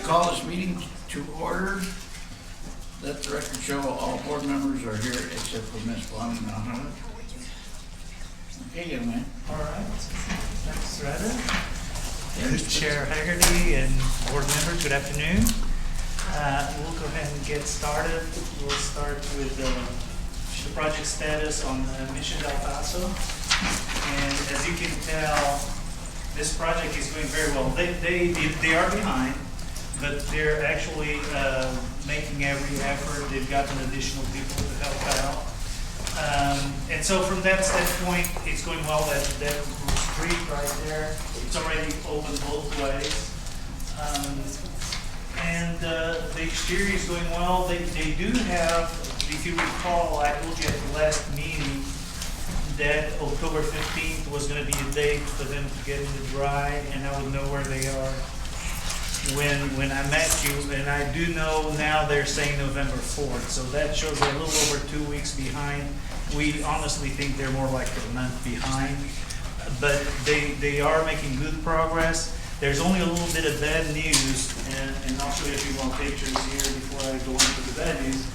call this meeting to order. Let the record show all board members are here except for Ms. Blum and Ahmed. Okay, young man. All right. Thanks, Ryder. Chair Haggerty and board members, good afternoon. We'll go ahead and get started. We'll start with the project status on Mission Del Paso. And as you can tell, this project is going very well. They are behind, but they're actually making every effort. They've gotten additional people to help out. And so from that standpoint, it's going well. That street right there, it's already open both ways. And the exterior is going well. They do have, if you recall, I told you at the last meeting that October 15th was going to be a date for them to get in the dry, and I would know where they are when I met you. And I do know now they're saying November 4th, so that shows they're a little over 2 weeks behind. We honestly think they're more like a month behind, but they are making good progress. There's only a little bit of bad news, and I'll show you a few more pictures here before I go into the bad news.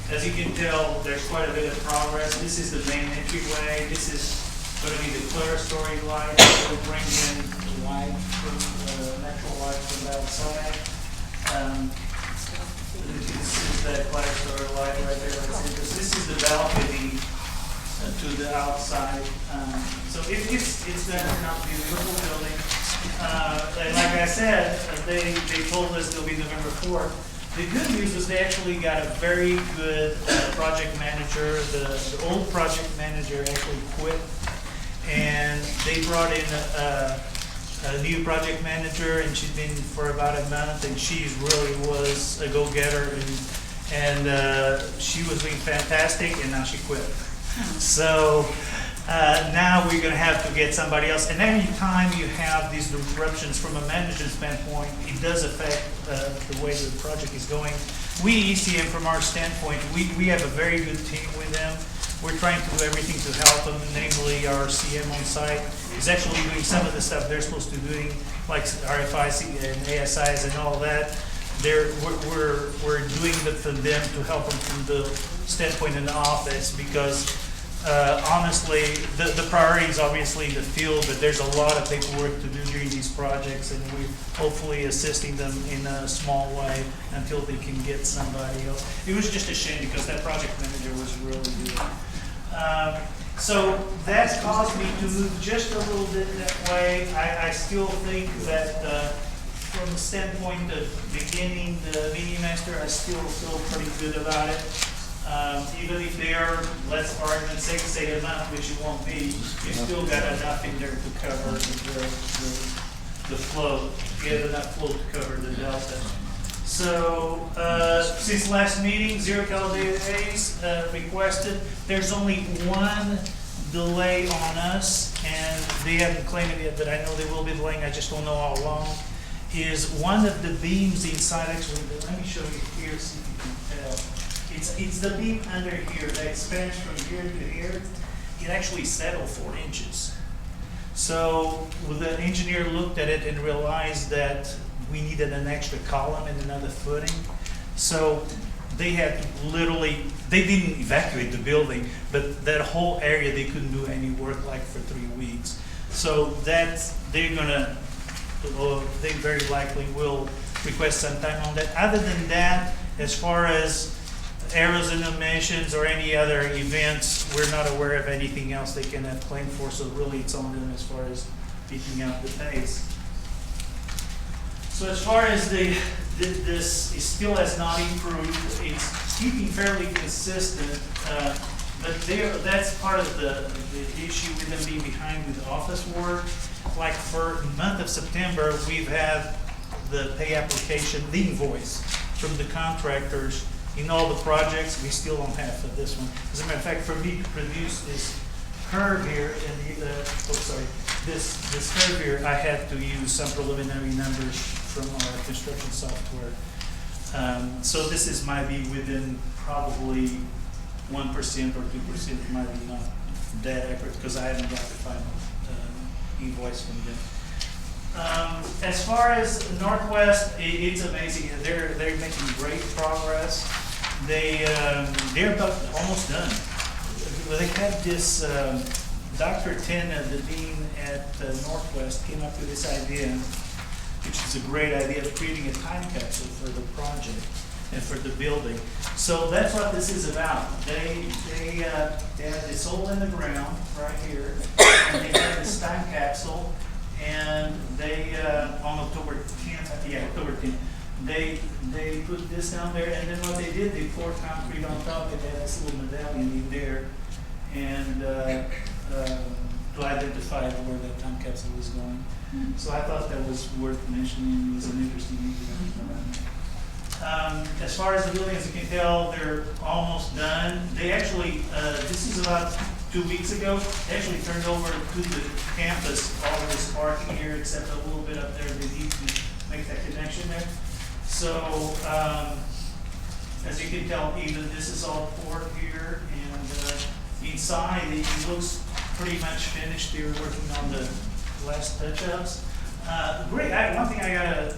As you can tell, there's quite a bit of progress. This is the main entryway. This is going to be the clerestory light. We'll bring in the light from natural light from outside. This is that clerestory light right there. This is the balcony to the outside. So it's going to turn out to be a beautiful building. And like I said, they told us it'll be November 4th. The good news is they actually got a very good project manager. The old project manager actually quit, and they brought in a new project manager, and she's been for about a month, and she really was a go-getter, and she was doing fantastic, and now she quit. So now we're going to have to get somebody else. And any time you have these disruptions from a management standpoint, it does affect the way the project is going. We, ECM, from our standpoint, we have a very good team with them. We're trying to do everything to help them, namely our CM on site is actually doing some of the stuff they're supposed to be doing, like RFIs and ASIs and all that. We're doing it for them to help them from the standpoint in the office, because honestly, the priority is obviously in the field, but there's a lot of paperwork to do during these projects, and we're hopefully assisting them in a small way until they can get somebody else. It was just a shame because that project manager was really good. So that's caused me to move just a little bit that way. I still think that from the standpoint of beginning the meeting master, I still feel pretty good about it. Even if they are, let's for argument's sake, say enough, which it won't be, you still got enough in there to cover the flow. You have enough flow to cover the delta. So since last meeting, 0 calendar days requested. There's only one delay on us, and they haven't claimed it yet, but I know they will be delaying. I just don't know how long. Is one of the beams inside, actually, let me show you here, see if you can tell. It's the beam under here that expands from here to here. It actually settled 4 inches. So the engineer looked at it and realized that we needed an extra column and another footing. So they had literally, they didn't evacuate the building, but that whole area they couldn't do any work like for 3 weeks. So that's, they're gonna, they very likely will request some time on that. Other than that, as far as errors in emissions or any other events, we're not aware of anything else they can have claimed for, so really it's on them as far as picking up the pace. So as far as this is still has not improved, it's keeping fairly consistent, but that's part of the issue with them being behind with office work. Like for the month of September, we've had the pay application, the invoice from the contractors in all the projects. We still don't have for this one. As a matter of fact, for me to produce this curve here and this curve here, I had to use some preliminary numbers from our construction software. So this might be within probably 1% or 2%, might be not that accurate because I haven't got the final invoice from them. As far as Northwest, it's amazing. They're making great progress. They're about almost done. They had this, Dr. Tena, the dean at Northwest, came up with this idea, which is a great idea, of creating a time capsule for the project and for the building. So that's what this is about. They have this hole in the ground right here, and they have this time capsule, and they, on October 10th, they put this down there, and then what they did, they poured concrete on top, and they had this little medallion in there, and to identify where that time capsule was going. So I thought that was worth mentioning. It was an interesting event. As far as the building, as you can tell, they're almost done. They actually, this is about 2 weeks ago, they actually turned over to the campus all of this parking here, except a little bit up there. They need to make that connection there. So, as you can tell, even this is all poured here, and inside it looks pretty much finished. They were working on the last touch-ups. Great. One thing I gotta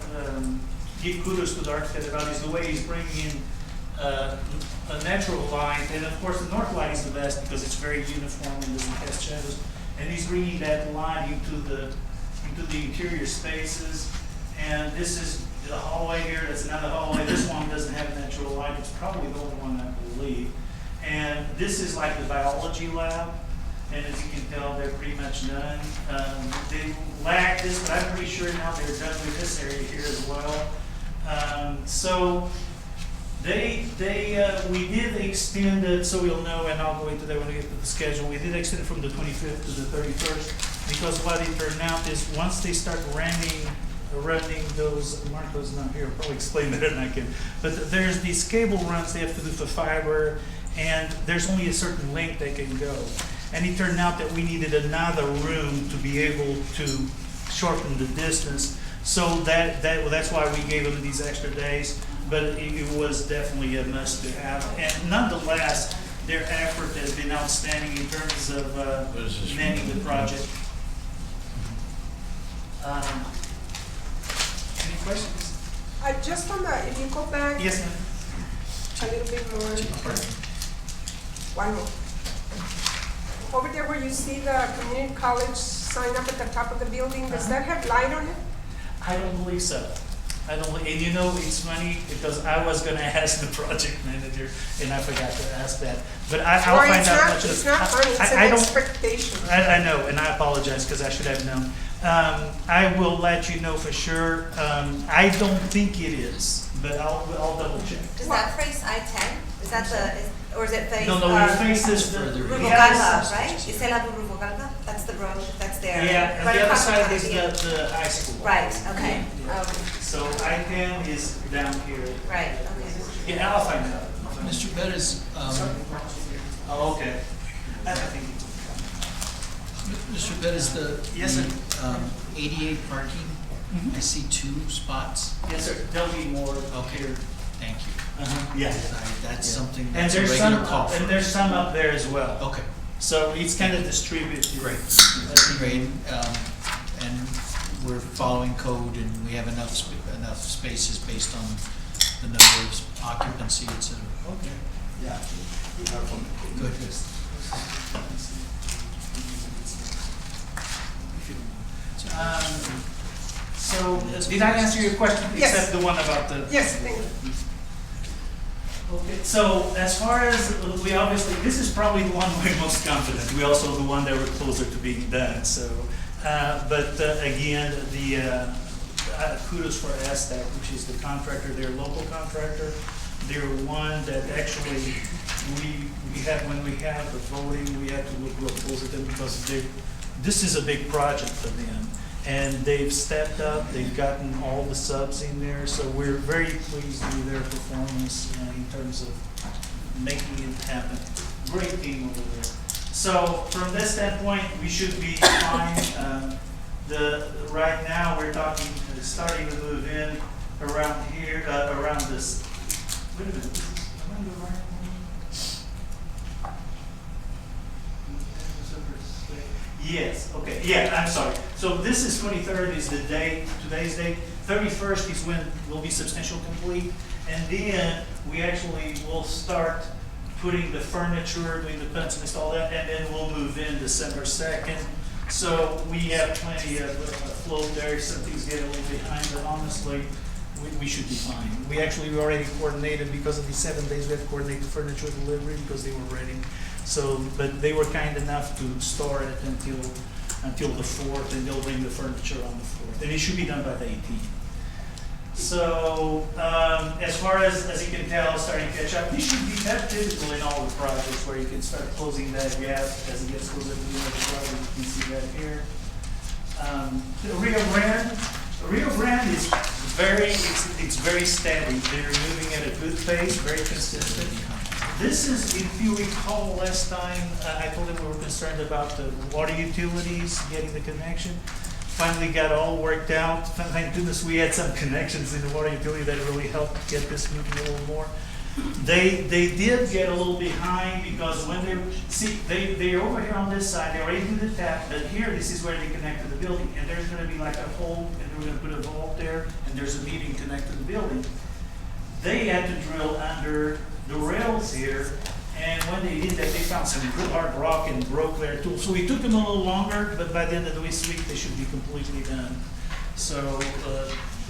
give kudos to the architect about is the way he's bringing in a natural light, and of course the north light is the best because it's very uniform and doesn't cast shadows. And he's bringing that light into the interior spaces. And this is the hallway here. That's another hallway. This one doesn't have natural light. It's probably the only one, I believe. And this is like the biology lab. And as you can tell, they're pretty much done. They lack this, but I'm pretty sure now they're done with this area here as well. So we did extend it, so we'll know, and I'll go into that when we get to the schedule. We did extend it from the 25th to the 31st because what it turned out is once they start running those, Marco's not here, I'll probably explain that and I can, but there's these cable runs they have to do for fiber, and there's only a certain length they can go. And it turned out that we needed another room to be able to shorten the distance. So that's why we gave them these extra days, but it was definitely a must to have. And nonetheless, their effort has been outstanding in terms of managing the project. Any questions? Just from the, if you go back Yes, ma'am. a little bit more. One more. Over there where you see the community college sign up at the top of the building, does that have light on it? I don't believe so. And you know, it's funny because I was going to ask the project manager and I forgot to ask that. But I'll Or find out. it's not funny, it's an expectation. I know, and I apologize because I should have known. I will let you know for sure. I don't think it is, but I'll double check. Does that face I-10? Is that or is it face? No, it faces the Ruvalcaba, right? Is it Ruvalcaba? That's the road, that's there. Yeah, and Right the other across side from is the high school. Right, okay. So I-10 is down here. Right, okay. Yeah, I'll find out. Mr. Bettis, Oh, okay. Mr. Bettis, Yes, sir. the 88 parking, I see 2 spots. Yes, sir. There'll be more Okay, here. thank you. Yeah. That's something, And that's a there's some, regular call for. and there's some up there as well. Okay, So it's kind of distributed. great, great. And we're following code and we have enough spaces based on the number of occupancy, et cetera. Okay. Yeah. Good. So did I answer your question? Yes. Except the one about the. Yes, thank you. Okay, so as far as, we obviously, this is probably the one we're most confident. We also the one that we're closer to being done, so. Again, the kudos for ASTAC, which is the contractor, their local contractor. They're one that actually, we have, when we have the voting, we have to look real close at them because this is a big project for them. And they've stepped up, they've gotten all the subs in there, so we're very pleased with their performance in terms of making it happen. Great team over there. So from this standpoint, we should be fine. Right now, we're talking, starting to move in around here, around this. Wait a minute, am I in the right one? Yes, okay, yeah, I'm sorry. So this is 23rd is the date, today's date. 31st is when we'll be substantial complete. And then we actually will start putting the furniture, doing the punch list, all that, and then we'll move in December 2nd. So we have plenty of float there. Some things get a little behind, but honestly, we should be fine. We already coordinated, because of the 7 days, we had to coordinate the furniture delivery because they were ready. So, but they were kind enough to store it until the 4th, and they'll bring the furniture on the 4th. And it should be done by the 18th. So, as far as you can tell, starting to catch up, this should be typical in all the projects where you can start closing that gap as it gets closer to the end of the project. You can see that here. The Rio Grande is it's very steady. They're moving at a good pace, very consistent. This is, if you recall last time, I told them we were concerned about the water utilities, getting the connection. Finally got all worked out. Thank goodness we had some connections in the water utility that really helped get this moving a little more. They did get a little behind because when they're over here on this side, they already do the tap, but here, this is where they connect to the building, and there's gonna be like a hole, and we're gonna put a vault there, and there's a meeting connected to the building. They had to drill under the rails here, and when they did that, they found some good hard rock and broke their tool. So it took them a little longer, but by the end of the week, they should be completely done. So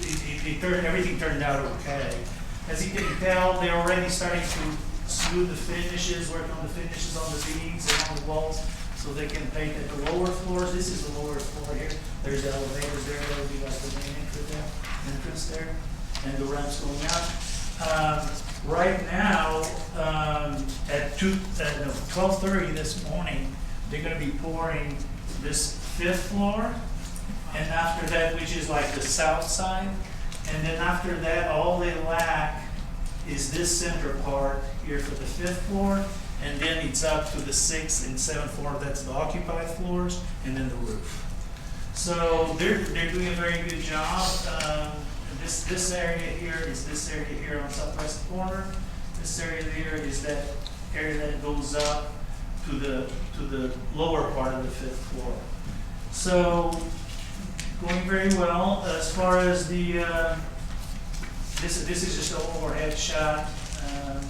everything turned out okay. As you can tell, they're already starting to smooth the finishes, work on the finishes on the beams and on the walls, so they can paint at the lower floors. This is the lower floor here. There's the elevators there. That'll be like the main entrance there, and the ramps going out. Right now, at 12:30 this morning, they're going to be pouring this 5th floor, and after that, which is like the south side, and then after that, all they lack is this center part here for the 5th floor, and then it's up to the 6th and 7th floor. That's the occupied floors, and then the roof. So they're doing a very good job. This area here is this area here on southwest corner. This area here is that area that goes up to the lower part of the 5th floor. So going very well. As far as the this is just an overhead shot,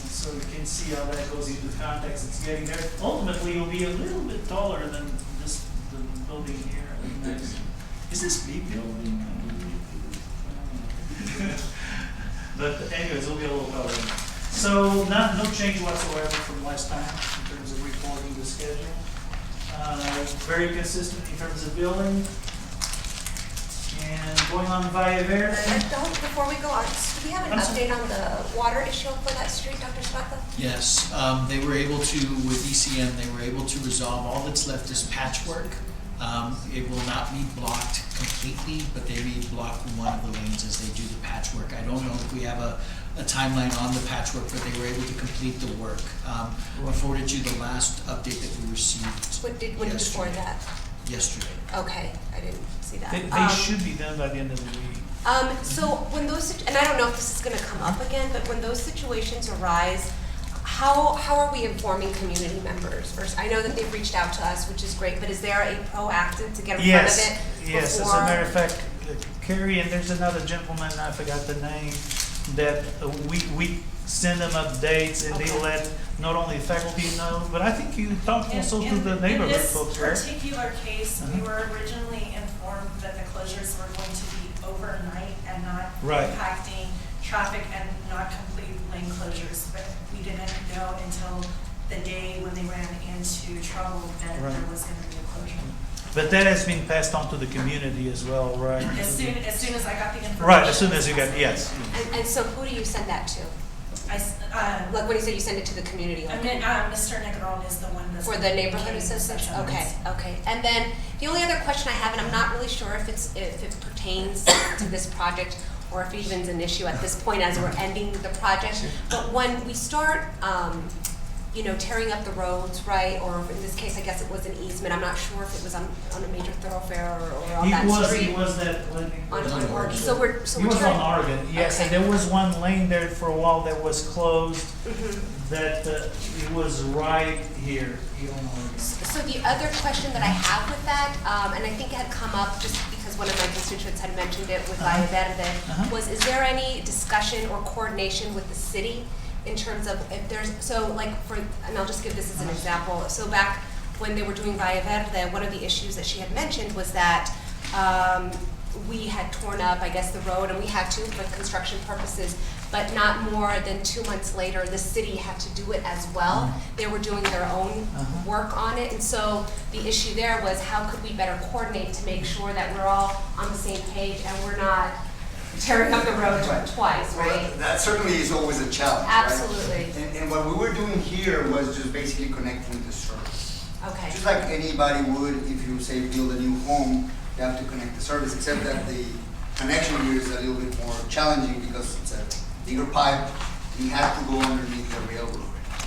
so you can see how that goes into context. It's getting there. Ultimately, it'll be a little bit taller than the building here. Is this B building? But anyways, it'll be a little taller. So no change whatsoever from last time in terms of reporting the schedule. Very consistent in terms of billing. And going on Valle Verde. Before we go on, do we have an update on the water issue for that street, Dr. Zapata? Yes, they were able to, with ECM, they were able to resolve. All that's left is patchwork. It will not be blocked completely, but they may block one of the lanes as they do the patchwork. I don't know if we have a timeline on the patchwork, but they were able to complete the work. I forwarded you the last update that we received. When did before that? Yesterday. Okay, I didn't see that. They should be done by the end of the week. So when those, and I don't know if this is going to come up again, but when those situations arise, how are we informing community members? First, I know that they've reached out to us, which is great, but is there a proactive to get in front of it? Yes, as a matter of fact, Carrie, and there's another gentleman, I forgot the name, that we send them updates, and they let not only the faculty know, but I think you talked also to the neighborhood folks, right? In this particular case, we were originally informed that the closures were going to be overnight and not impacting traffic and not complete lane closures, but we didn't know until the day when they ran into trouble that there was going to be a closure. But that has been passed on to the community as well, right? As soon as I got the information. Right, as soon as you got, yes. And so who do you send that to? Like when you say you send it to the community? I mean, Mr. Negron is the one that's. For the neighborhood assistance? Okay. And then the only other question I have, and I'm not really sure if it pertains to this project or if it even is an issue at this point as we're ending the project, but when we start you know, tearing up the roads, right? Or in this case, I guess it was an easement. I'm not sure if it was on a major thoroughfare or on that street. He was that, On Oregon. So we're he was tearing- on Oregon, yes, and Okay. there was one lane there for a while that was closed, Mhm. that, it was right here on Oregon. So the other question that I have with that, and I think it had come up just because one of my constituents had mentioned it with Valle Verde, was is there any discussion or coordination with the city in terms of if there's, so like for, and I'll just give this as an example. So back when they were doing Valle Verde, one of the issues that she had mentioned was that we had torn up, I guess, the road, and we had to for construction purposes, but not more than 2 months later, the city had to do it as well. They were doing their own work on it, and so the issue there was how could we better coordinate to make sure that we're all on the same page and we're not tearing up the road twice, right? That certainly is always a challenge, right? Absolutely. And what we were doing here was just basically connecting with the service. Okay. Just like anybody would if you say build a new home, you have to connect the service, except that the connection here is a little bit more challenging because it's a bigger pipe. You have to go underneath the railroad.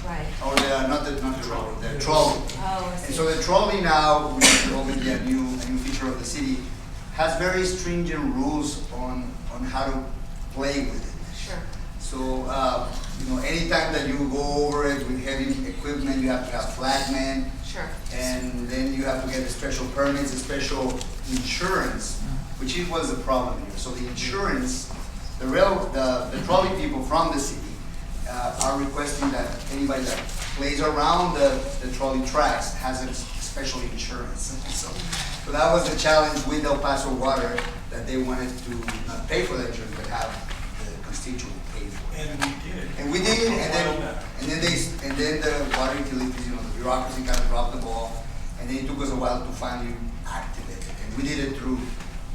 Right. Or not the railroad, the trolley. Oh, I And see. so the trolley now, which is obviously a new feature of the city, has very stringent rules on how to play with it. Sure. So, you know, anytime that you go over it with heavy equipment, you have to have flagmen, Sure. and then you have to get a special permits, a special insurance, which was the problem here. So the insurance, the trolley people from the city are requesting that anybody that plays around the trolley tracks has a special insurance. So that was the challenge with El Paso Water, that they wanted to not pay for the insurance, but have the constituent pay for it. And we did. And we did, and then the water utilities, you know, the bureaucracy kind of dropped the ball, and then it took us a while to finally activate it. And we did it through,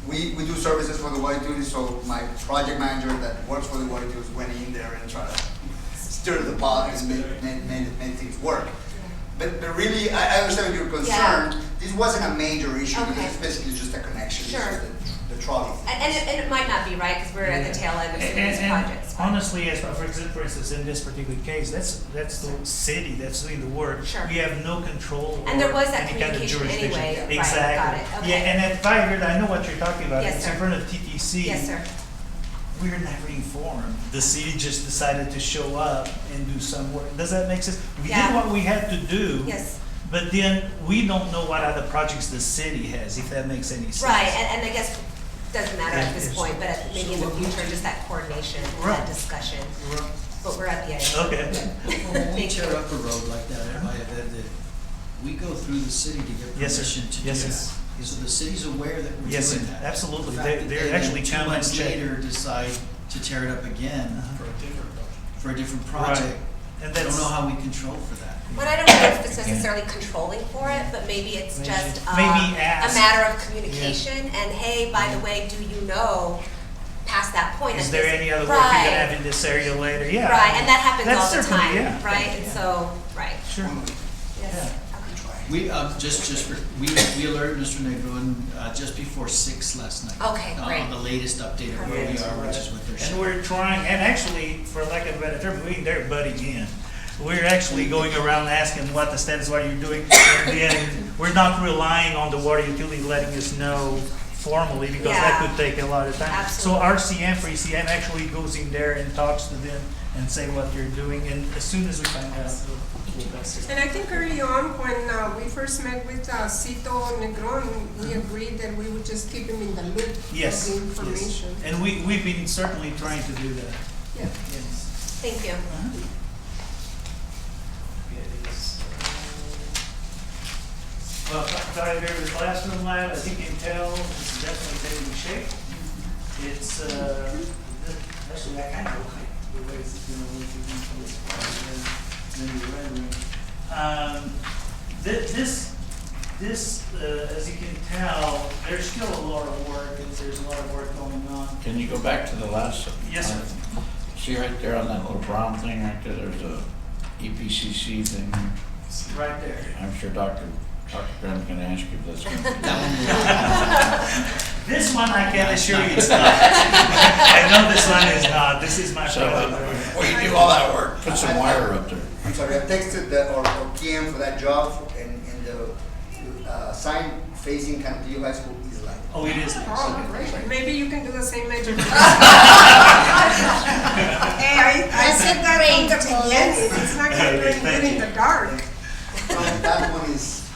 we do services for the water utilities, so my project manager that works for the water utilities went in there and tried to stir the pot and made things work. But really, I understand your concern. Yeah. This wasn't a major issue, because Okay. it's basically just a connection. It's Sure. just the trolley. And it might not be, right, because we're at the tail end of some of these projects. but- Honestly, as for instance, in this particular case, that's the city that's doing the work. Sure. We have no control And there or was that any kind of communication jurisdiction. anyway. Right, Exactly. got it, okay. Yeah, and at Valle I know what you're talking about. Yes, It's sir. in front of TTC. Yes, sir. We were never informed. The city just decided to show up and do some work. Does that make sense? We Yeah. did what we had to do. Yes. But then we don't know what other projects the city has, if that makes any sense. Right, and I guess, doesn't matter at this Yes. point, but maybe in the future, just that coordination, Right. that discussion. But we're at the end. Okay. When we tear up a road like that at Valle Verde, we go through the city to get Yes, sir. permission to do Yes, sir. that. So the city's aware that we're Yes, doing sir. that. Absolutely. The fact that They're they actually then 2 come and months check. later decide to tear it up again for a different Right. project. And I that's. don't know how we control for that. But I don't know if it's necessarily controlling for it, but maybe it's Maybe- just maybe a ask. matter of communication, and hey, by the way, do you know, past that point. Is that there this- any other work you're gonna Right. have in this area later? Yeah. Right, and that happens That's all the certainly- time, yeah. right? And so, right, Sure. yes, Yeah. okay. We, we alerted Mr. Negron, just before 6 last night. Okay, great. On the latest update of where we Yes. are, which is what they're And saying. we're trying, and actually, for lack of a better term, they're butting in. We're actually going around asking what the status, what you're doing, and then we're not relying on the water utility letting us know formally, because that Yeah. could take a lot of time. Absolutely. So RCM for ECM actually goes in there and talks to them and say what they're doing, and as soon as we find out, we'll pass it. And I think early on, when we first met with Cito Negron, we agreed that we would just keep him in the loop of Yes, the yes. information. And we've been certainly trying to do that. Yeah. Yes. Thank you. Well, sorry, there was the classroom lab, as you can tell, it's definitely taking shape. It's, actually, I kind of like the way it's, what you can from this part, and then the rendering. This, as you can tell, there's still a lot of work, and there's a lot of work going on. Can you go back to the last? Yes, sir. See right there on that little brown thing right there, there's a EPCC thing. Right there. I'm sure Dr. Graham's gonna ask you if that's gonna be done. This one, I can assure you it's not. I know this one is not, this is my So, project. before you do all that work, put some wire up there. I'm sorry, I texted or PM for that job, and the sign facing Cantillo High School is lighted. Oh, it is. Oh, great. Maybe you can do the same magic. Hey, I said that from the beginning, it's not gonna do Okay, thank good in you. the dark. That one is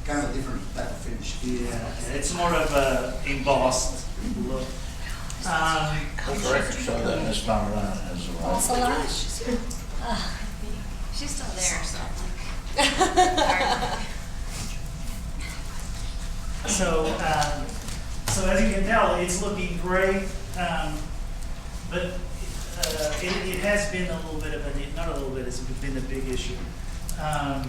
kind of different type of finish. Yeah, it's more of a embossed look. Let the record show that Ms. Pomerantz has arrived. She's still there, so. So, so as you can tell, it's looking great, but it has been a little bit of a, not a little bit, it's been a big issue. As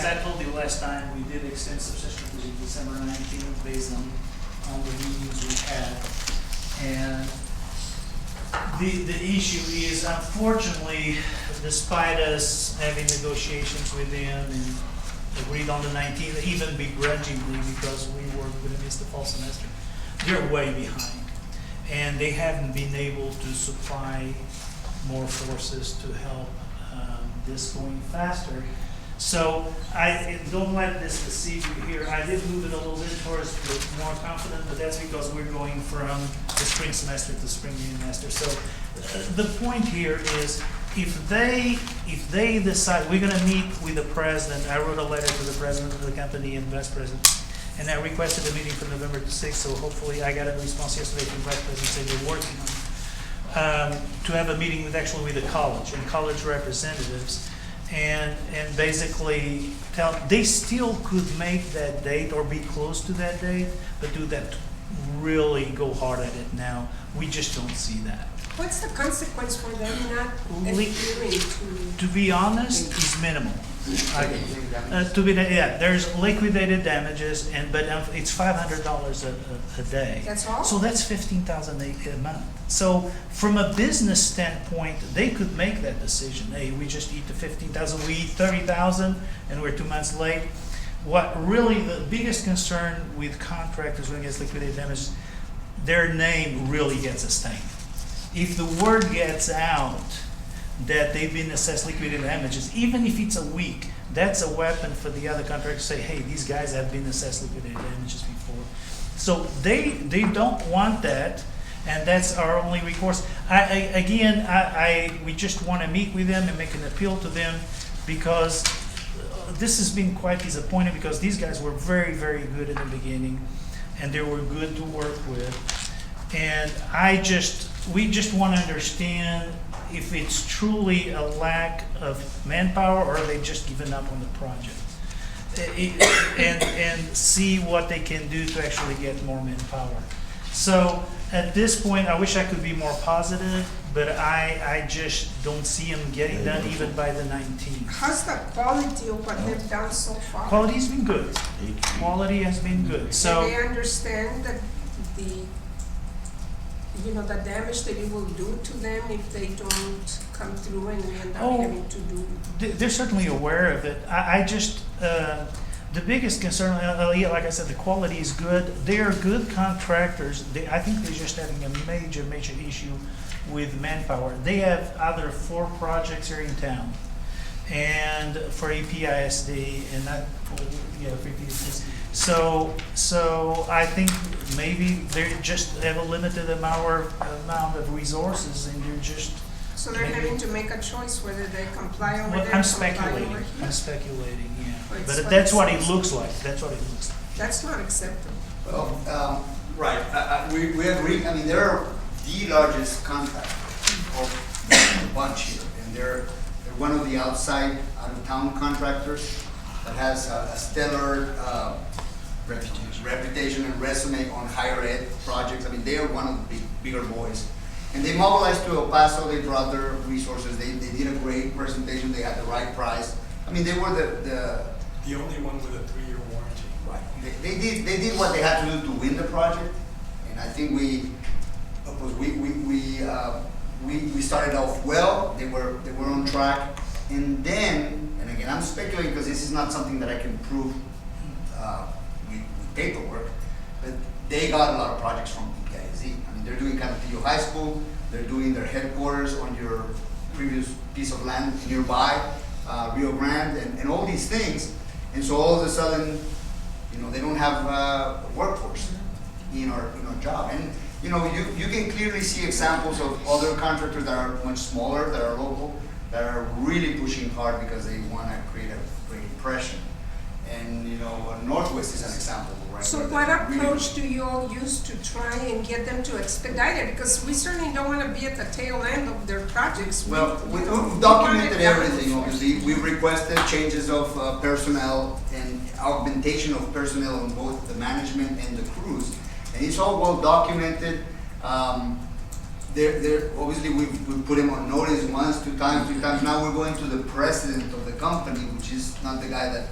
I told you last time, we did extend subsession to December 19th based on the meetings we had. And the issue is, unfortunately, despite us having negotiations with them and agreed on the 19th, even begrudgingly because we were going to miss the fall semester, they're way behind. And they haven't been able to supply more forces to help this going faster. So I don't let this deceive you here. I did move it a little bit towards the more confident, but that's because we're going from the spring semester to spring semester. So the point here is, if they decide, we're gonna meet with the president. I wrote a letter to the president of the company and vice president, and I requested a meeting for November 6th, so hopefully I got a response yesterday from vice president saying they're working on it. To have a meeting with the college and college representatives, and basically tell, they still could make that date or be close to that date, but do that, really go hard at it now. We just don't see that. What's the consequence for them not adhering to? To be honest, is minimal. There's liquidated damages, but it's $500 a day. That's all? So that's $15,000 a month. So from a business standpoint, they could make that decision. Hey, we just eat the $15,000, we eat $30,000, and we're 2 months late. What really the biggest concern with contractors when it gets liquidated damages, their name really gets a stain. If the word gets out that they've been assessed liquidated damages, even if it's a week, that's a weapon for the other contractors to say, hey, these guys have been assessed liquidated damages before. So they don't want that, and that's our only recourse. We just want to meet with them and make an appeal to them, because this has been quite disappointing, because these guys were very, very good in the beginning, and they were good to work with. And we just want to understand if it's truly a lack of manpower, or are they just giving up on the project? And see what they can do to actually get more manpower. So at this point, I wish I could be more positive, but I just don't see them getting done even by the 19th. How's the quality of what they've done so far? Quality's been good. Quality has been good. So Do they understand that the damage that it will do to them if they don't come through and we end up having to do? They're certainly aware of it. The biggest concern, like I said, the quality is good. They are good contractors. I think they're just having a major, major issue with manpower. They have other 4 projects here in town, and for EPISD, and not for EPCC. So I think maybe they just have a limited amount of resources, and they're just. So they're having to make a choice whether they comply over there. I'm speculating. Yeah. Well, But that's what it looks like. That's what it looks like. That's not acceptable. Well, right, we agree. I mean, they're the largest contractor of the bunch here, and they're one of the outside, out-of-town contractors that has a stellar reputation and resume on higher ed projects. I mean, they are one of the bigger boys. And they mobilized to El Paso, they brought their resources, they did a great presentation, they had the right price. I mean, they were the only one with a 3-year warranty. Right. They did what they had to do to win the project, and I think we started off well. They were on track, and then, and again, I'm speculating because this is not something that I can prove with paperwork, but they got a lot of projects from EPISD. I mean, they're doing Cantillo High School, they're doing their headquarters on your previous piece of land nearby, Rio Grande, and all these things. And so all of a sudden, you know, they don't have a workforce in our job. And you know, you can clearly see examples of other contractors that are much smaller, that are local, that are really pushing hard because they want to create a great impression. And you know, Northwest is an example, right? So where what they're really- approach do you all use to try and get them to expedite it? Because we certainly don't want to be at the tail end of their projects. Well, We- we've we want documented it done. everything, obviously. We've requested changes of personnel and augmentation of personnel on both the management and the crews. And it's all well documented. Obviously, we've put them on notice once, 2 times, 3 times. Now we're going to the president of the company, which is not the guy that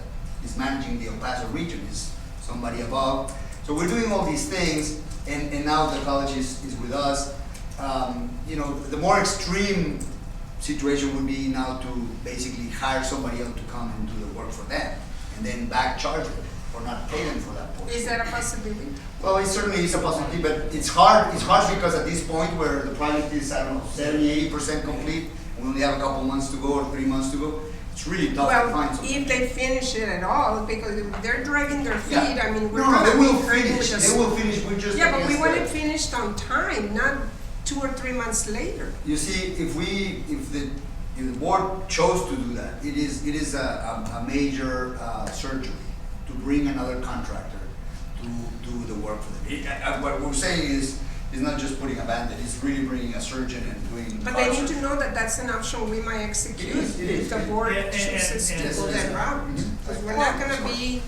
is managing the El Paso region, is somebody above. So we're doing all these things, and now the college is with us. You know, the more extreme situation would be now to basically hire somebody else to come and do the work for them, and then back charge them or not pay them for that portion. Is that a possibility? Well, it certainly is a possibility, but it's hard. It's hard because at this point where the project is, I don't know, 70–80% complete, and we only have a couple months to go or 3 months to go, it's really tough to find Well, something. if they finish it at all, because if they're dragging their feet, Yeah. I mean, we're No, gonna they will be hurting finish. with They will finish. We're just Yeah, but we against want the- it finished on time, not 2 or 3 months later. You see, if the board chose to do that, it is a major surgery to bring another contractor to do the work for them. What we're saying is not just putting a Band-Aid, it's really bringing a surgeon and doing. But they need to know that that's an option we might execute It is. if the board Yeah, and- chooses and- to go that route. Mhm. Because we're not gonna be,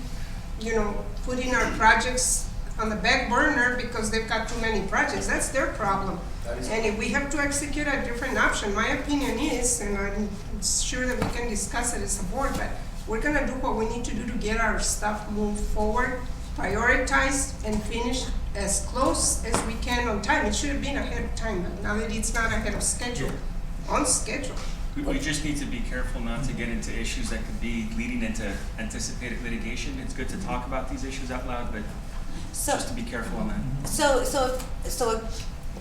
you know, putting our projects on the back burner because they've got too many projects. That's their problem. That is- And if we have to execute a different option, my opinion is, and I'm sure that we can discuss it as a board, but we're gonna do what we need to do to get our stuff moved forward, prioritized, and finished as close as we can on time. It should have been ahead of time, but now that it's not ahead of schedule, on schedule. We just need to be careful not to get into issues that could be leading into anticipated litigation. It's good to talk about these issues out loud, but So, just to be careful on that. so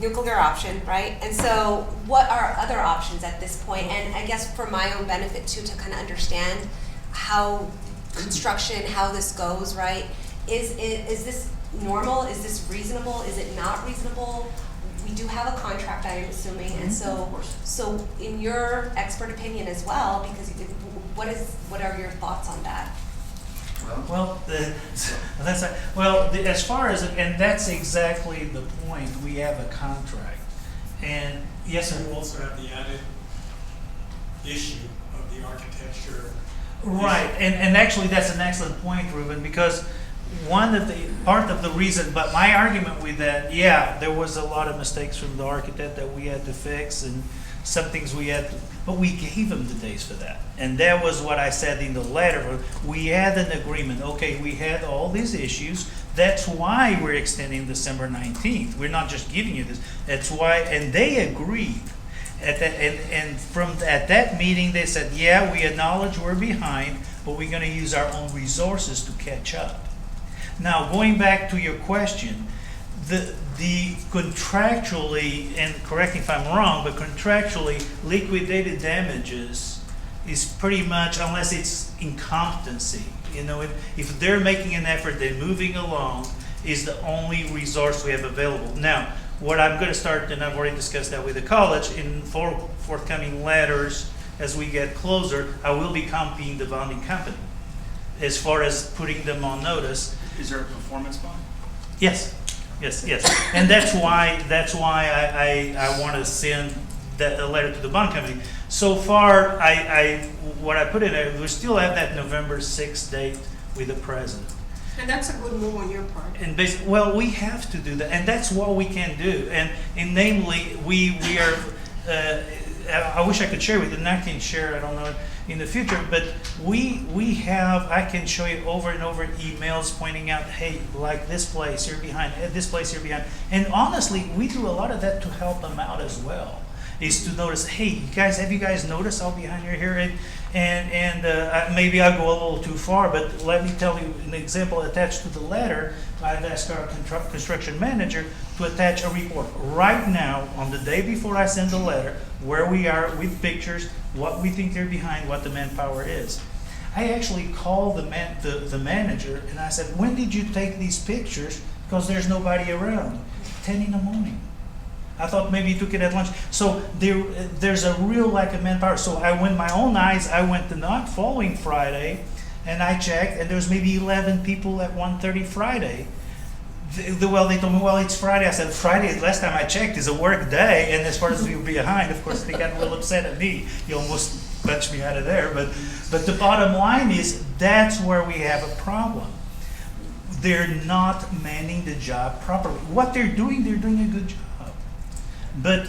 nuclear option, right? And so what are other options at this point? And I guess for my own benefit too, to kind of understand how construction, how this goes, right? Is this normal? Is this reasonable? Is it not reasonable? We do have a contract, I am assuming, and so in your expert opinion as well, because what are your thoughts on that? Well, as far as, and that's exactly the point, we have a contract. And yes, sir. You also have the added issue of the architecture. Right, and actually that's an excellent point, Ruben, because part of the reason, but my argument with that, yeah, there was a lot of mistakes from the architect that we had to fix and some things we had to, but we gave him the days for that. And that was what I said in the letter. We had an agreement, okay, we had all these issues, that's why we're extending December 19th. We're not just giving you this, that's why, and they agreed. At that meeting, they said, yeah, we acknowledge we're behind, but we're gonna use our own resources to catch up. Now, going back to your question, the contractually, and correct me if I'm wrong, but contractually, liquidated damages is pretty much, unless it's incompetency, you know, if they're making an effort, they're moving along, is the only resource we have available. Now, what I'm going to start, and I've already discussed that with the college, in forthcoming letters, as we get closer, I will be copying the bonding company as far as putting them on notice. Is there a performance bond? Yes, and that's why I want to send a letter to the bond company. So far, what I put in there, we still have that November 6th date with the president. And that's a good move on your part. And basically, well, we have to do that, and that's what we can do. And namely, we are. I wish I could share with you, and I can share. I don't know in the future, but we have. I can show you over and over emails pointing out, hey, like this place you're behind, this place you're behind. And honestly, we do a lot of that to help them out as well. Is to notice, hey, you guys, have you guys noticed how behind you're here? And maybe I'll go a little too far, but let me tell you an example attached to the letter. I've asked our construction manager, to attach a report right now, on the day before I send the letter, where we are with pictures, what we think they're behind, what the manpower is. I actually called the manager and I said, when did you take these pictures? Because there's nobody around. 10 in the morning. I thought maybe he took it at lunch. So there's a real lack of manpower. So I went my own eyes, I went the not following Friday and I checked and there was maybe 11 people at 1:30 Friday. They told me, well, it's Friday. I said, Friday, last time I checked, is a work day, and as far as we'll be behind, of course, they got a little upset at me. You almost punched me out of there. But the bottom line is, that's where we have a problem. They're not manning the job properly. What they're doing a good job. But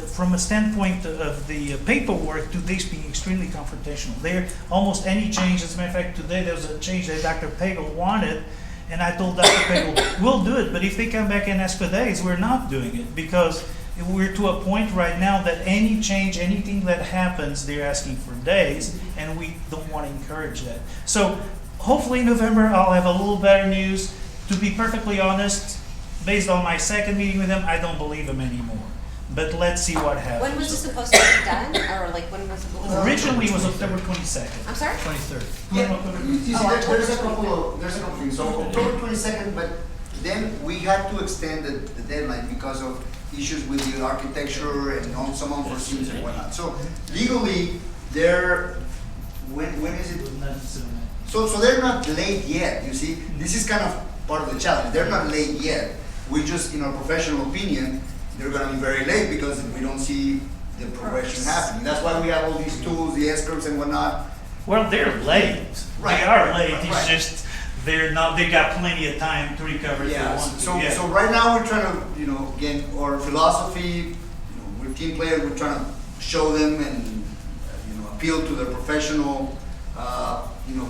from a standpoint of the paperwork, today's being extremely confrontational. There, almost any change, as a matter of fact, today there was a change that Dr. Pagel wanted, and I told Dr. Pagel, we'll do it, but if they come back and ask for days, we're not doing it, because we're to a point right now that any change, anything that happens, they're asking for days, and we don't want to encourage that. So hopefully in November, I'll have a little better news. To be perfectly honest, based on my second meeting with them, I don't believe them anymore. But let's see what happens. When was this supposed to be done, or like when was it? Originally it was October 22nd. I'm sorry? 23rd. You see, there's a couple of things. So October 22nd, but then we had to extend the deadline because of issues with the architecture and some unforeseen and whatnot. So legally, when is it? So they're not late yet, you see. This is kind of part of the challenge. They're not late yet. We just, in our professional opinion, they're going to be very late because we don't see the progression happening. That's why we have all these tools, the S-curves and whatnot. Well, they're late. Right. They are late. It's Right. just they're not. They got plenty of time to recover if they Yeah. want to. So, Yeah. so right now we're trying to, again, our philosophy, we're team players. We're trying to show them and appeal to their professional,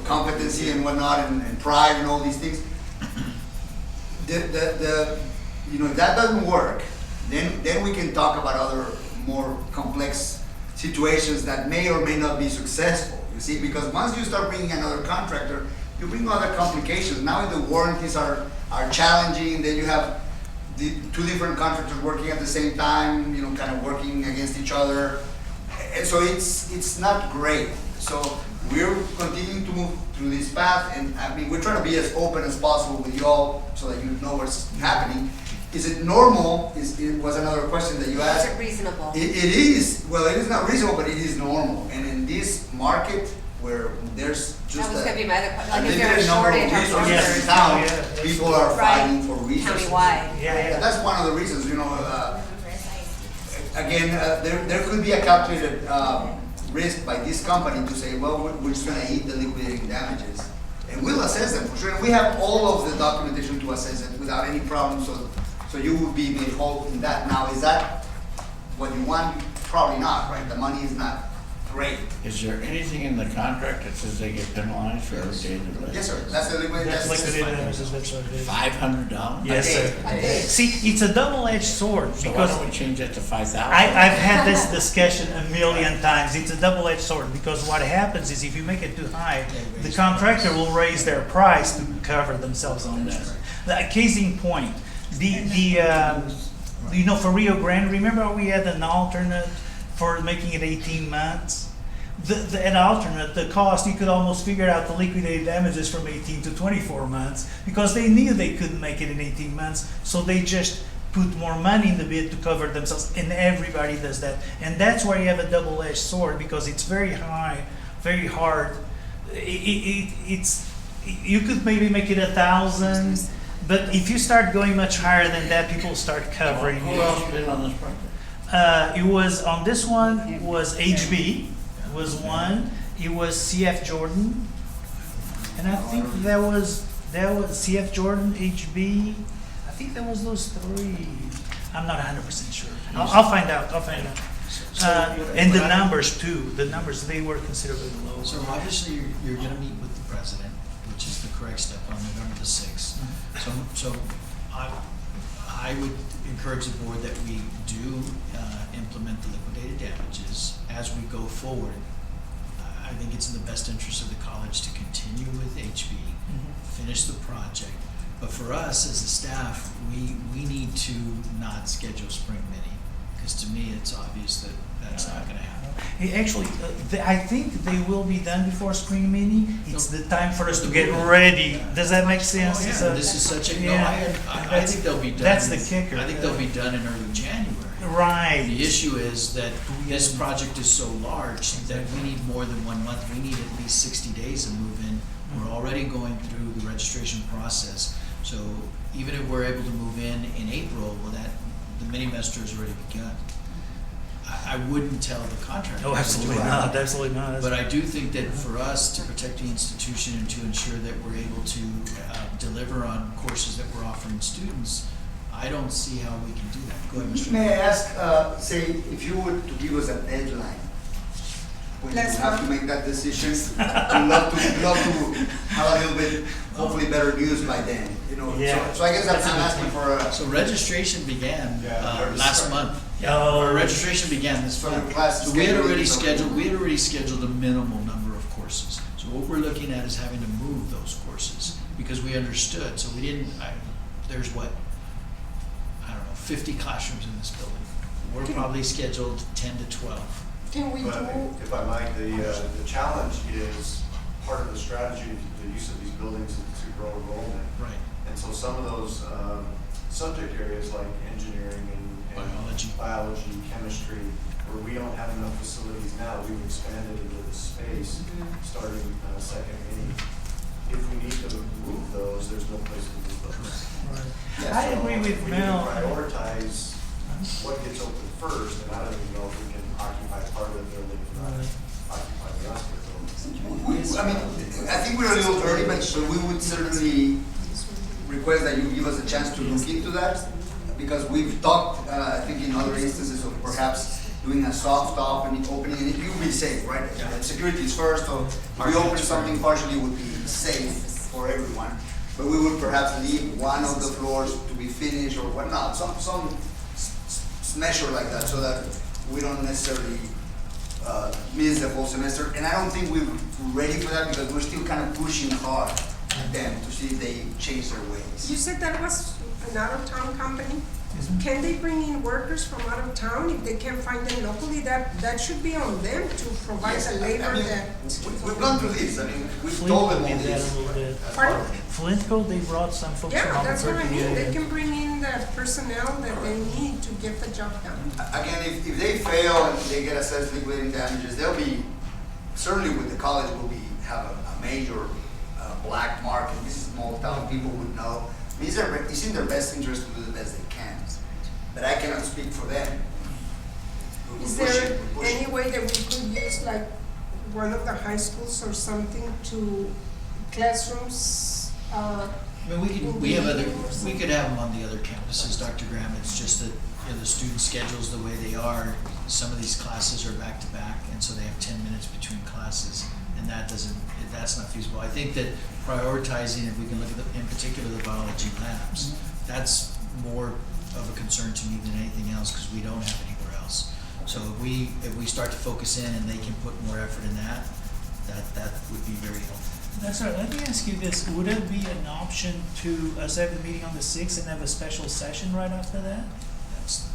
competency and whatnot, and pride and all these things. If that doesn't work, then we can talk about other more complex situations that may or may not be successful. You see, because once you start bringing another contractor, you bring other complications. Now the warranties are challenging. Then you have the two different contractors working at the same time, kind of working against each other, and so it's not great. So we're continuing to move through this path, and I mean, we're trying to be as open as possible with you all so that you know what's happening. Is it normal? It was another question that you asked. Is it reasonable? It is. Well, it is not reasonable, but it is normal. And in this market where there's just That was gonna be my other question, a like if there's limited a number of shortage of resources Yes. in town, Yeah. people are Right. fighting for resources. Countywide. Yeah. That's one of the reasons, again, there could be a calculated risk by this company to say, well, we're just gonna eat the liquidating damages. And we'll assess them for sure. And we have all of the documentation to assess it without any problem, so you will be made whole in that. Now, is that what you want? Probably not, right? The money is not great. Is there anything in the contract that says they get penalized for every day they're late? Yes, sir. That's the liquidating. That's liquidated damages. That's what it is. $500? Yes, sir. A day. See, it's a double-edged sword So why because don't we change that to 5,000? I've had this discussion a million times. It's a double-edged sword because what happens is if you make it too high, the contractor will raise their price to cover themselves on that. The case in point, for Rio Grande, remember we had an alternate for making it 18 months? An alternate, the cost, you could almost figure out the liquidated damages from 18 to 24 months because they knew they couldn't make it in 18 months, so they just put more money in the bid to cover themselves, and everybody does that. And that's where you have a double-edged sword because it's very high, very hard. You could maybe make it 1,000, but if you start going much higher than that, people start covering. Who else bid on this project? It was on this one. It was HB. Was one. It was CF Jordan, and I think there was CF Jordan, HB. I think there was those three. I'm not 100% sure. I'll find out. And the numbers too. The numbers, they were considerably low. So obviously you're going to meet with the president, which is the correct step on November the 6th. So I would encourage the board that we do implement the liquidated damages as we go forward. I think it's in the best interest of the college to continue with HB, finish the project, But for us as a staff, we need to not schedule spring mini, because to me, it's obvious that that's not gonna happen. Hey, actually, I think they will be done before spring mini. It's the time for us to get ready. Does that make sense? Oh, yeah, So- this is such a, no, Yeah. I think they'll be done. That's the kicker. I think they'll be done in early January. Right. The issue is that this project is so large that we need more than 1 month. We need at least 60 days to move in. We're already going through the registration process. So even if we're able to move in April, well, the mini-mester has already begun. I wouldn't tell the contractor. No, absolutely not, absolutely not. But I do think that for us to protect the institution and to ensure that we're able to deliver on courses that we're offering students, I don't see how we can do that. Go ahead, Mr. May I ask, say, if you were to give us a deadline, when you Last have to month. make that decision, I'd love to have a little bit, hopefully better news by then, you know? Yeah. So I guess I'm asking for a, So registration began last month. Oh. Or registration began this So the month. class So we had scheduling already is already- scheduled a minimal number of courses. So what we're looking at is having to move those courses because we understood. So we didn't, there's what, I don't know, 50 classrooms in this building. We're probably scheduled 10 to 12. Can we But do, if I might, the challenge is part of the strategy, the use of these buildings to grow enrollment. Right. And so some of those subject areas like engineering and biology, chemistry, where we don't have enough facilities now, we've expanded into the space, starting second inning. If we need to move those, there's no place to move those. Yeah, I so agree with We need to Mel. prioritize what gets open first, and I don't even know if we can occupy part of the building and not occupy the rest of the building. I mean, I think we're a little early, but we would certainly request that you give us a chance to look into that, because we've talked, I think in other instances of perhaps doing a soft opening, and it will be safe, right? Security is first, so if we open something partially, it would be safe for everyone. But we would perhaps leave one of the floors to be finished or whatnot, some measure like that, so that we don't necessarily miss the whole semester. And I don't think we're ready for that because we're still kind of pushing hard at them to see if they change their ways. you said that was an out-of-town company? Can they bring in workers from out of town if they can't find them locally? That should be on them to provide Yes, the labor I mean, that. We've gone through this, I mean, we've told them all Flintco did that a this. little bit. Pardon? Flintco, they brought some folks from Yeah, that's what I Albuquerque. mean, they can bring in the personnel that they need to get the job done. Again, if they fail and they get assessed liquidating damages, they'll be, certainly with the college, will be, have a major black mark, and this is small town, people would know. It's in their best interest to do the best they can, but I cannot speak for them. We're Is pushing, there we're pushing. any way that we could use like one of the high schools or something to classrooms, I mean, we could have them on the other campuses, Dr. Graham. It's just that, you know, the student schedules the way they are. Some of these classes are back to back, and so they have 10 minutes between classes, and that's not feasible. I think that prioritizing, if we can look at in particular the biology labs, that's more of a concern to me than anything else, because we don't have anywhere else. So if we start to focus in and they can put more effort in that would be very helpful. That's right. Let me ask you this. Would it be an option to us have the meeting on the 6th and have a special session right after that? That's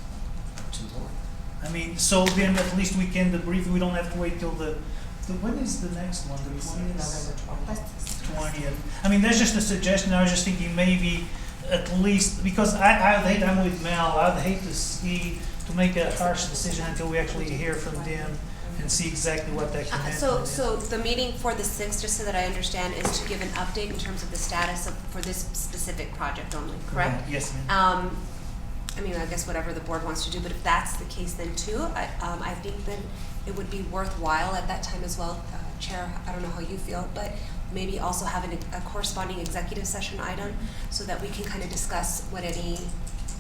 up to the board. I mean, so then at least we can debrief. We don't have to wait till when is the next one? The 20th? 20th. I mean, that's just a suggestion. I was just thinking maybe at least, because I'm with Mel. I'd hate to make a harsh decision until we actually hear from them and see exactly what that commitment is. So the meeting for the 6th, just so that I understand, is to give an update in terms of the status for this specific project only, correct? Yes, ma'am. I mean, I guess whatever the board wants to do, but if that's the case then too, I think that it would be worthwhile at that time as well, Chair, I don't know how you feel, but maybe also having a corresponding executive session item so that we can kind of discuss what if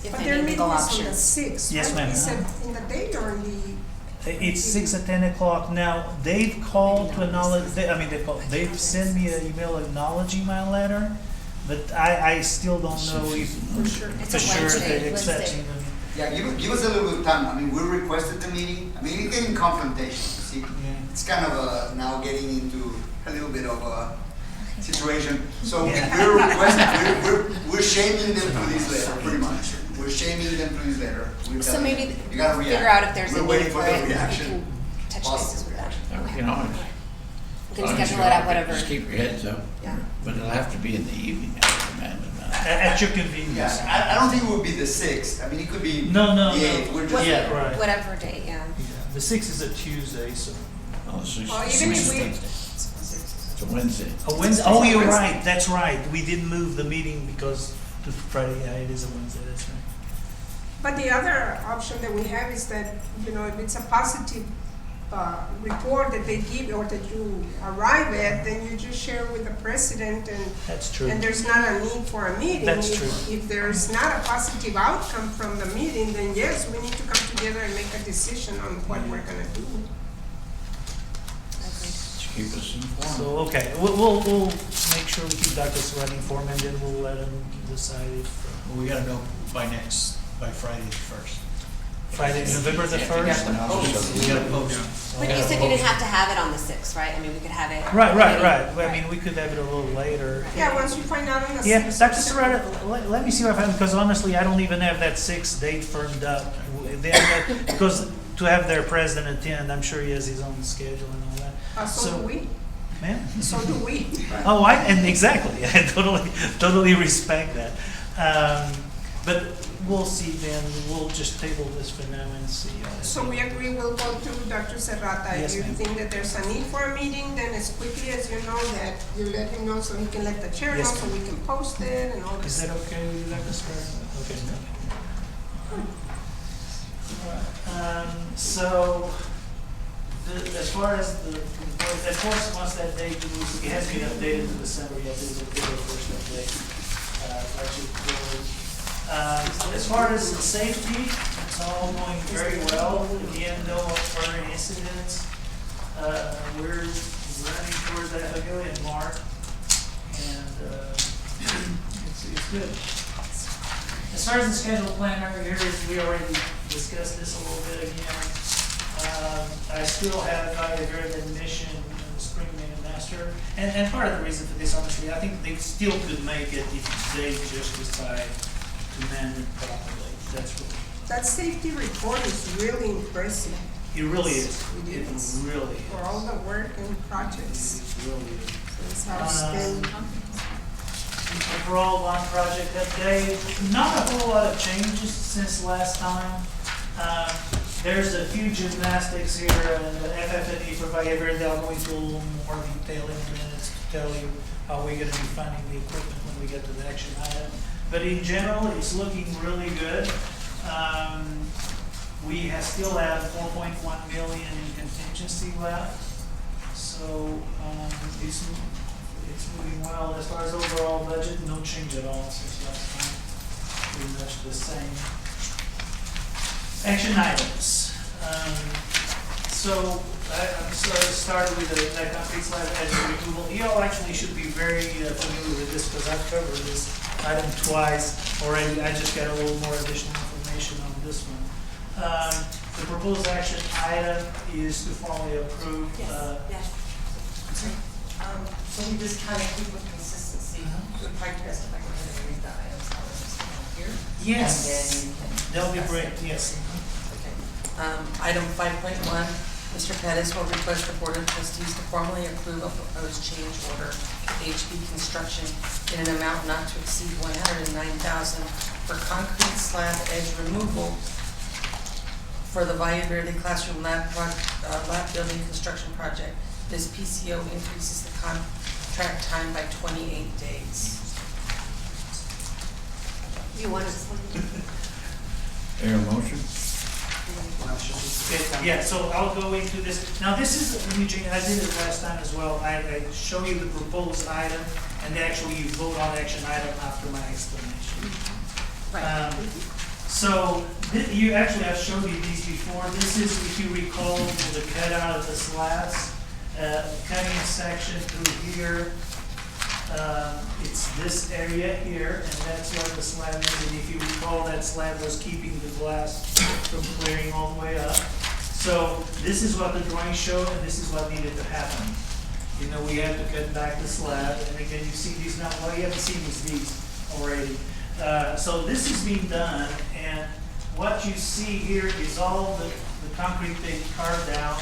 but any their meeting is legal on the options. 6th, Yes, right? ma'am. Is it in the day or in the? It's 6 at 10 o'clock. Now, they've called to acknowledge, they've sent me an email acknowledging my letter, but I still don't know if For sure. It's for a sure if Wednesday, they're Wednesday. accepting them. Yeah, give us a little bit of time. I mean, we requested the meeting. I mean, it's getting confrontation, you see. Yeah. It's kind of now getting into a little bit of situation. So Yeah. we're shaming them through this letter, pretty much. We're shaming them through this letter. We're So telling maybe them, you gotta react. figure out if there's a We're need waiting for the it, and we reaction. can touch Positive bases with that. reaction. Yeah, we Okay. can always. We can as long as schedule you it at all whatever. Just keep your heads up. Yeah. But it'll have to be in the evening, I would imagine. At your convenience. Yeah, I don't think it would be the 6th. I mean, it could be No, no, the no. 8th. We're just, Yeah, right. Whatever date, yeah. Yeah, the 6th is a Tuesday, so. Oh, so Or even if we, It's a Wednesday. A Wednesday, oh, you're right, that's right. We didn't move the meeting because the Friday, yeah, it is a Wednesday, that's right. but the other option that we have is that, you know, if it's a positive report that they give or that you arrive at, then you just share with the president That's true. and there's not a need for a meeting. That's If- true. If there's not a positive outcome from the meeting, then yes, we need to come together and make a decision on what we're gonna do. Just keep us informed. So, okay, we'll make sure we keep Dr. Serrani informed and then we'll let him decide if, Well, we gotta know by Friday the 1st. Friday, November the We 1st? gotta post. But you said you didn't have to have it on the 6th, right? I mean, we could have it. Right. Well, I mean, we could have it a little later. Yeah, once you find out on the. Yeah, 6th, Dr. Serrata, let me see what I have, because honestly, I don't even have that 6th date firmed up. Because to have their president attend, I'm sure he has his own schedule and all that. So do we, Ma'am? so do we. Oh, and exactly, I totally respect that. But we'll see then, we'll just table this for now and see. So we agree we'll go to Dr. Serrata. Yes, If you ma'am. think that there's a need for a meeting, then as quickly as you know that, you let him know so he can let the chair know, Yes, so ma'am. we can post it and all Is this. that okay with you, Dr. Serrata? Okay. So, as far as of course, once that date moves, it has been updated to December, yet there's a first update. As far as the safety, it's all going very well. Again, no further incidents. We're running toward that pavilion mark, and it's good. As far as the schedule planner, we already discussed this a little bit again. I still have evaluated admission in the spring main and master, and part of the reason for this, honestly, I think they still could make it if they just decide to manage it properly. That's what That safety report is really impressive it really is. It It is. really for all the work and projects. It really is. It's outstanding. Overall, one project update, not a whole lot of changes since last time. There's a few gymnastics here, and the FF&E for Valle I'll go into a little more detail in minutes to tell you how we're gonna be funding the equipment when we get to the action item. But in general, it's looking really good. We still have 4.1 million in contingency left, so it's moving well. As far as overall budget, no change at all since last time. Pretty much the same. Action items. So I'm started with the concrete slab edge removal. You all actually should be very familiar with this because I've covered this item twice already. I just got a little more additional information on this one. The proposed action item is to formally approve. Yes. So we just kind of keep with consistency, the practice, if I can read the items here. Yes. And then you can. That'll be discuss great, it. yes. Okay. Item 5.1, Mr. Pettis will request the Board of Trustees to formally approve a proposed change order to HB Construction in an amount not to exceed $109,000 for concrete slab edge removal for the Valle Verde Classroom Lab Building Construction Project. This PCO increases the contract time by 28 days. You want to? Air motion? Yeah, so I'll go into this. Now, this is, Eugene, I did it last time as well. I show you the proposed item, and actually you vote on action item after my explanation. Right. So, you actually, I've showed you these before. This is, if you recall, the cutout of the slabs, cutting section through here. It's this area here, and that's where the slab is. And if you recall, that slab was keeping the glass from clearing all the way up. So this is what the drawing showed, and this is what needed to happen. You know, we have to cut back the slab, and again, you see these now, well, you haven't seen these already. So this is being done, and what you see here is all the concrete being carved out.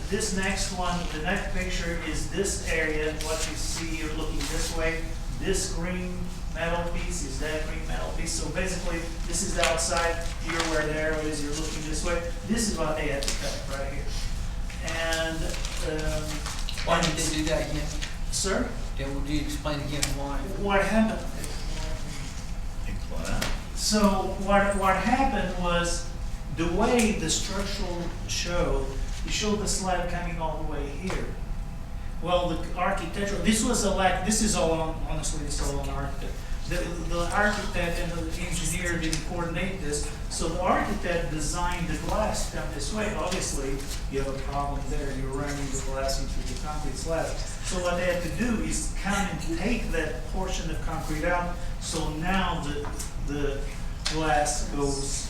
This next one, the next picture is this area, what you see, you're looking this way. This green metal piece is that green metal piece. So basically, this is the outside, here where the arrow is, you're looking this way. This is what they had to cut right here. And, Why did they do that again? sir, Would you explain again why? what happened? So what happened was, the way the structural showed, it showed the slab coming all the way here. Well, the architectural, this is all on, honestly, this is all on the architect. The architect and the engineer didn't coordinate this, so the architect designed the glass to come this way. Obviously, you have a problem there, you're running the glass into the concrete slab. So what they had to do is come and take that portion of concrete out, so now the glass goes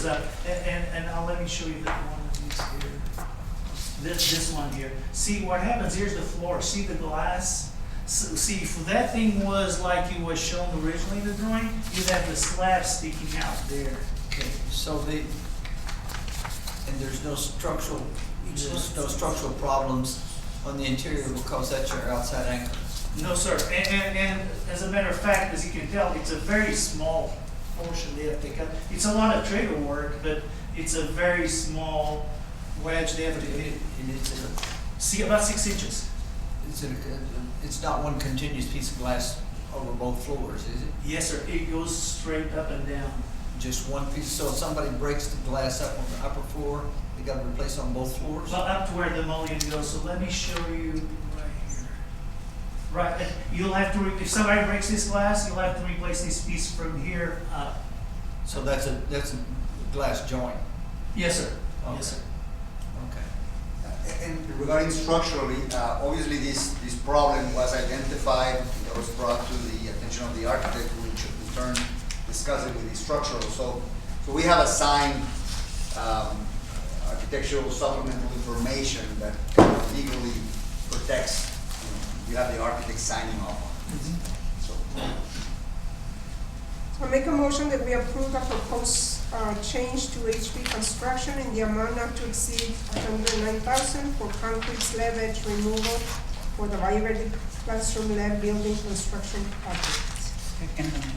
up. And now let me show you that one of these here. This one here. See what happens, here's the floor, see the glass? So, see, if that thing was like it was shown originally in the drawing, you'd have the slab sticking out there. Okay, so and there's no structural problems on the interior because that's your outside anchor? No, sir. And as a matter of fact, as you can tell, it's a very small portion they have to cut. It's a lot of trigger work, but it's a very small wedge they have to cut. See, about 6 inches. It's not one continuous piece of glass over both floors, is it? Yes, sir. It goes straight up and down. Just one piece, so if somebody breaks the glass up on the upper floor, they gotta replace it on both floors? Well, up to where the mullion goes, so let me show you right here. Right, you'll have to, if somebody breaks this glass, you'll have to replace this piece from here up. So that's a glass joint? Yes, sir. Okay. Yes, sir. Okay. And regarding structurally, obviously this problem was identified, it was brought to the attention of the architect, which in turn discussed it with the structural. So we have assigned architectural supplemental information that legally protects, you have the architect signing off on it. So, I make a motion that we approve the proposed change to HB construction in the amount not to exceed $109,000 for concrete slab edge removal for the Valle Verde Classroom Lab Building construction project.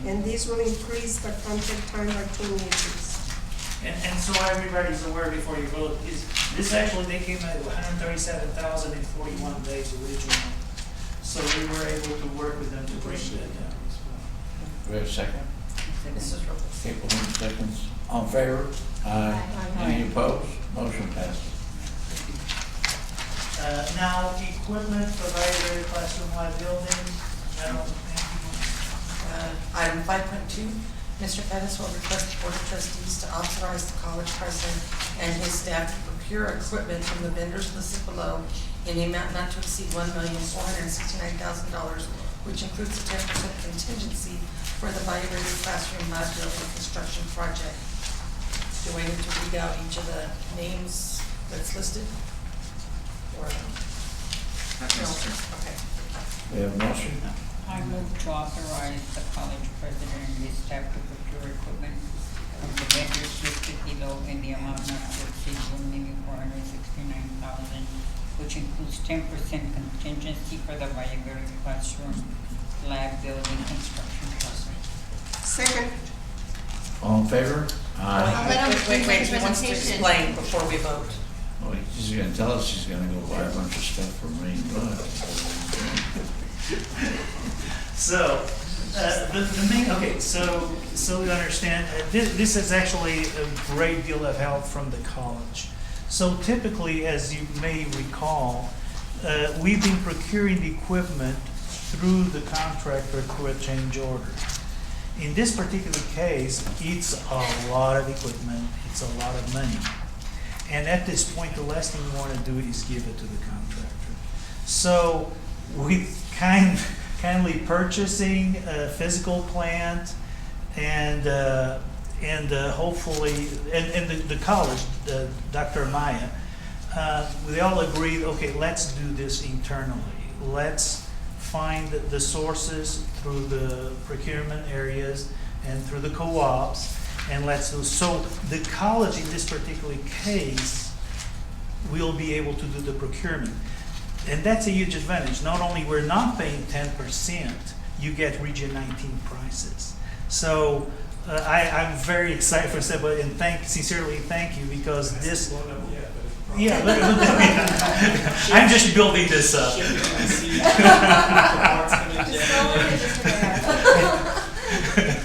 And this will increase the contract time by 28 days. And so everybody's aware before you vote, is this actually, they came at 137,000 in 41 days originally. So we were able to work with them to bring that down as well. Do we have a second? Mrs. Robles. Okay, 1 seconds. All in favor? Aye. Any opposed? Motion passes. Now, equipment for Valle Verde Classroom Lab Building, Item 5.2, Mr. Pettis will request the Board of Trustees to authorize the college president and his staff to procure equipment from the vendors listed below in the amount not to exceed $1,469,000, which includes a 10% contingency for the Valle Verde Classroom Lab Building construction project. Do I need to read out each of the names that's listed? Or no? Okay. We have a motion? I move to authorize the college president and his staff to procure equipment from the vendors listed below in the amount not to exceed $1,469,000, which includes 10% contingency for the Valle Verde Classroom Lab Building construction project. Second. All in favor? Aye. Wait, he wants to explain before we vote. Oh, she's gonna tell us she's gonna go buy a bunch of stuff from Marine Drive. So, the main, okay, so we understand, this is actually a great deal of help from the college. So typically, as you may recall, we've been procuring the equipment through the contractor through a change order. In this particular case, it's a lot of equipment, it's a lot of money. And at this point, the last thing we want to do is give it to the contractor. So we kindly purchasing a physical plant and hopefully, and the college, Dr. Amaya, we all agreed, okay, let's do this internally. Let's find the sources through the procurement areas and through the co-ops, and let's do, so the college in this particular case will be able to do the procurement. And that's a huge advantage. Not only we're not paying 10%, you get Region 19 prices. So I'm very excited for that, and sincerely thank you, because this. Yeah, look at that. I'm just building this up.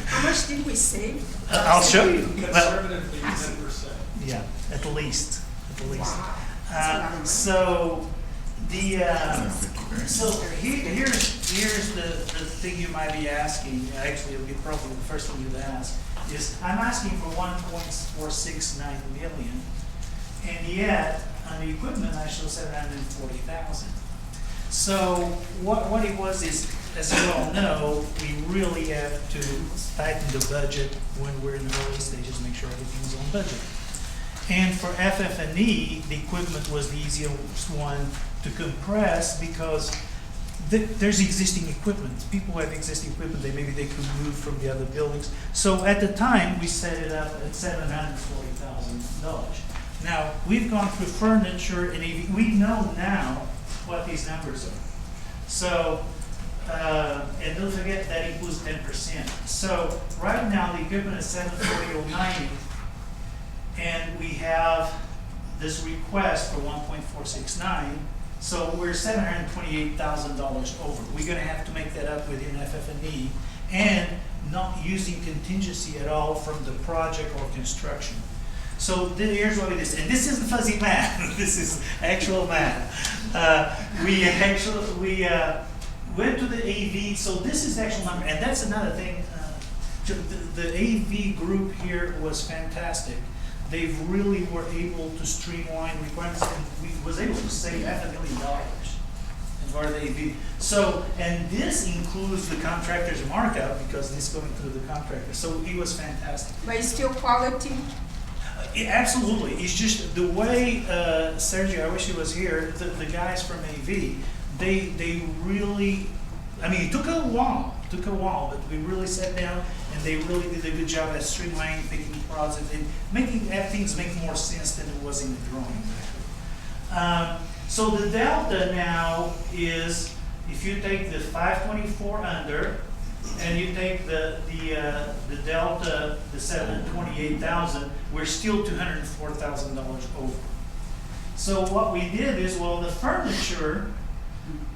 How much did we save? I'll show you. Conservatively, 10%. Yeah, at least. Wow. That's a lot of money. So here's the thing you might be asking. Actually, it'll be probably the first thing you'd ask is, I'm asking for 1.469 million, and yet on the equipment I show 740,000. So what it was is, as you all know, we really have to tighten the budget when we're in the early stages, make sure everything's on budget. And for FF&E, the equipment was the easiest one to compress, because there's existing equipment. People have existing equipment, maybe they could move from the other buildings. So at the time, we set it up at $740,000. Now, we've gone through furniture and we know now what these numbers are. So, and don't forget that includes 10%. So right now, the equipment is $740,090. And we have this request for 1.469, so we're $728,000 over. We're going to have to make that up within FF&E, and not using contingency at all from the project or construction. So here's what it is, and this isn't fuzzy math. This is actual math. We went to the AV, so this is the actual number, and that's another thing. The AV group here was fantastic. They really were able to streamline requirements, and we was able to save $500,000 as far as the AV. So, and this includes the contractor's markup, because this is going through the contractor. So it was fantastic. But it's still quality? Absolutely. It's just the way, Sergio, I wish he was here, the guys from AV, they really, I mean, it took a while, but we really sat down and they really did a good job at streamlining, picking projects, and making things make more sense than it was in the drawing. So the delta now is, if you take the 524 under, and you take the delta, the 728,000, we're still $204,000 over. So what we did is, well, the furniture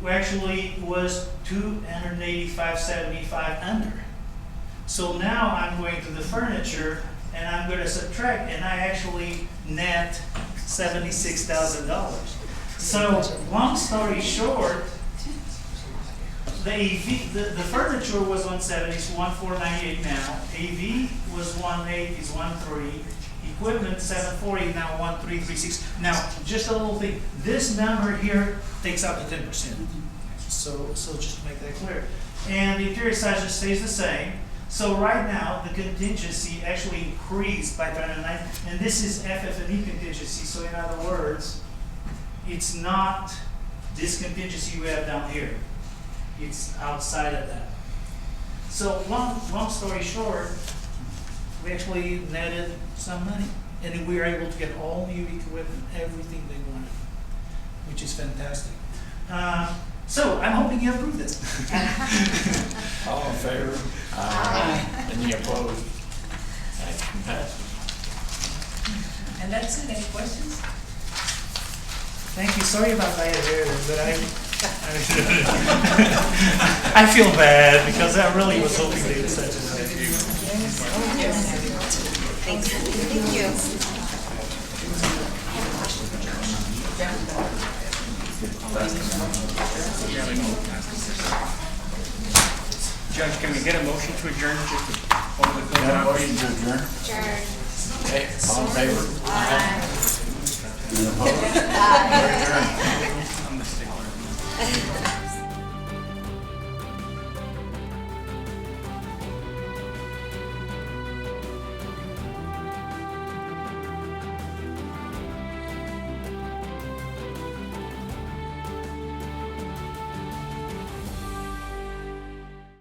actually was $285.75 under. So now I'm going to the furniture and I'm going to subtract, and I actually net $76,000. So long story short, the furniture was 170, so 1498 now. AV was 18, is 13. Equipment 740, now 1336. Now, just a little thing. This number here takes out the 10%. So just to make that clear. And the interior size just stays the same. So right now, the contingency actually increased by 309, and this is FF&E contingency. So in other words, it's not this contingency we have down here. It's outside of that. So long story short, we actually netted some money, and we were able to get all new equipment, everything they wanted, which is fantastic. So I'm hoping you approve this. All in favor? Aye. Any opposed? Action passes. And that's it, any questions? Thank you. Sorry about my hair, but I feel bad because I really was hoping they would set it up. Thank you. Judge, can we get a motion to adjourn? Just to hold the Got a motion to adjourn? Adjourn. Okay, all in favor? Aye. Any opposed? We're adjourned.